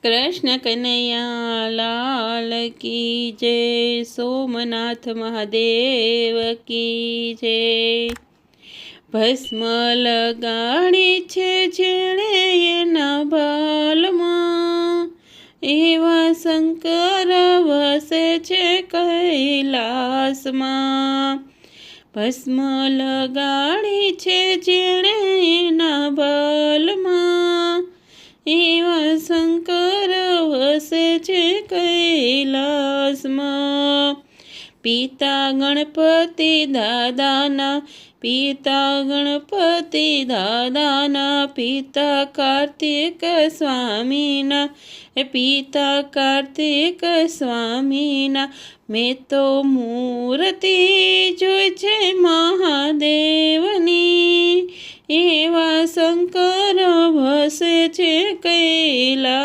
कृष्ण कन्हैया लाल की जय। सोमनाथ महादेव की जय। भस्म लगाड़ी छे जेणे एना बालमां, एवा शंकर वसे छे कैलासमां। भस्म लगाड़ी छे जेणे एना बालमां, एवा शंकर वसे छे कैलासमां। पिता गणपति दादाना, पिता गणपति दादाना, पिता कार्तिक स्वामीना, पिता कार्तिक स्वामीना। मैं तो मूर्ति जोई छे महादेवनी, एवा शंकर वसे छे कैलासमां।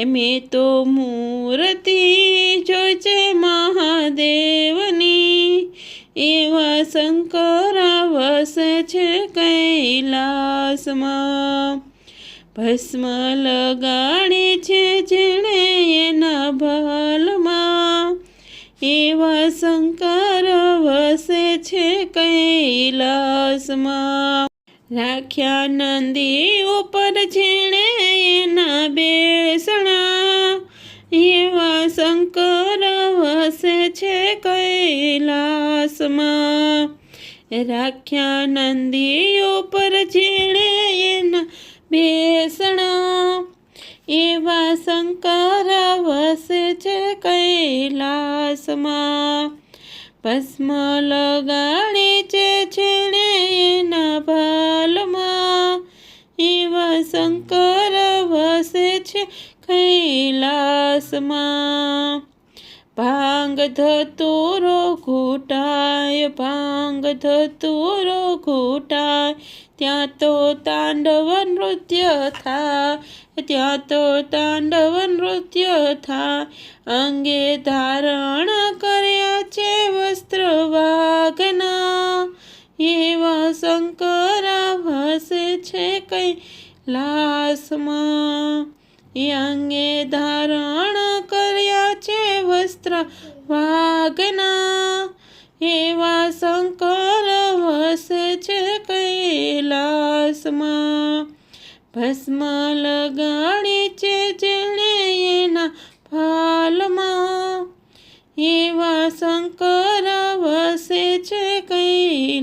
मैं तो मूर्ति जोई छे महादेवनी, एवा शंकर वसे छे कैलासमां। भस्म लगाड़ी छे जेणे एना भालमां, एवा शंकर वसे छे कैलासमां। राख्या नंदी उपर जेणे एना बेसणा, एवा शंकर वसे छे कैलासमां। राख्या नंदी उपर जेणे एना बेसणा, एवा शंकर वसे छे कैलासमां। भस्म लगाड़ी छे जेणे एना भालमां, एवा शंकर वसे छे कैलासमां। भांग धतूरो घूटाय, भांग धतूरो घूटाय, त्यां तो तांडव नृत्य थाय, त्यां तो तांडव नृत्य थाय। अंगे धारण कर्या छे वस्त्र वाघना, एवा शंकर वसे छे कैलासमां। अंगे धारण कर्या छे वस्त्र वाघना, एवा शंकर वसे छे कैलासमां। भस्म लगाड़ी छे जेणे एना भालमां, एवा शंकर वसे छे कैलासमां।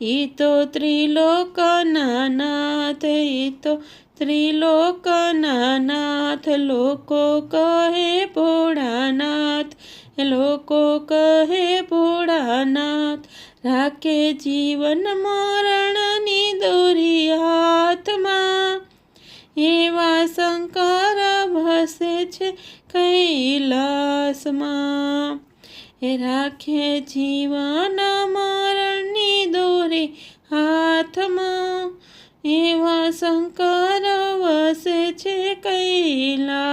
ई तो त्रिलोकना नाथ, ई तो त्रिलोकना नाथ, लोको कहे भोळानाथ, लोको कहे भोळानाथ। राखे जीवन मरणनी दोरी हाथमां, एवा शंकर वसे छे कैलासमां। राखे जीवन मरणनी दोरी हाथमां, एवा शंकर वसे छे कैलासमां।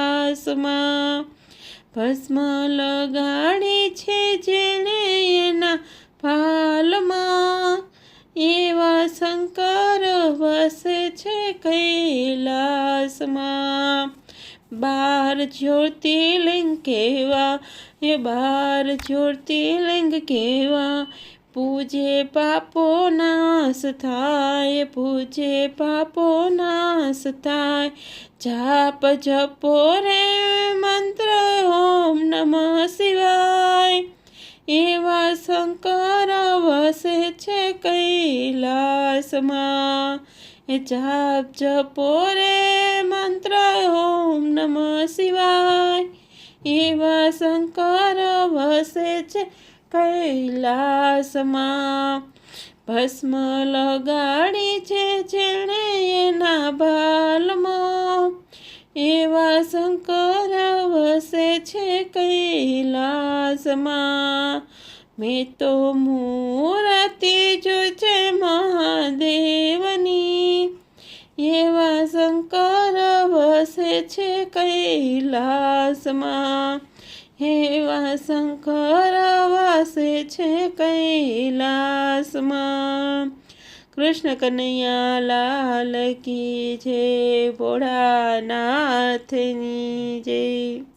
भस्म लगाड़ी छे जेणे एना भालमां, एवा शंकर वसे छे कैलासमां। 12 ज्योतिर्लिंग केवा, ये 12 ज्योतिर्लिंग केवा, पूजे पापो नाश थाय, पूजे पापो नाश थाय। जाप जपो रे मंत्र ओम नमः शिवाय, एवा शंकर वसे छे कैलासमां। जाप जपो रे मंत्र ओम नमः शिवाय, एवा शंकर वसे छे कैलासमां। भस्म लगाड़ी छे जेणे एना भालमां, एवा शंकर वसे छे कैलासमां। मैं तो मूर्ति जोई छे महादेवनी, एवा शंकर वसे छे कैलासमां। एवा शंकर वसे छे कैलासमां। કૃષ્ણ કનૈયા લાલ કી જય, ભોળાનાથની જય.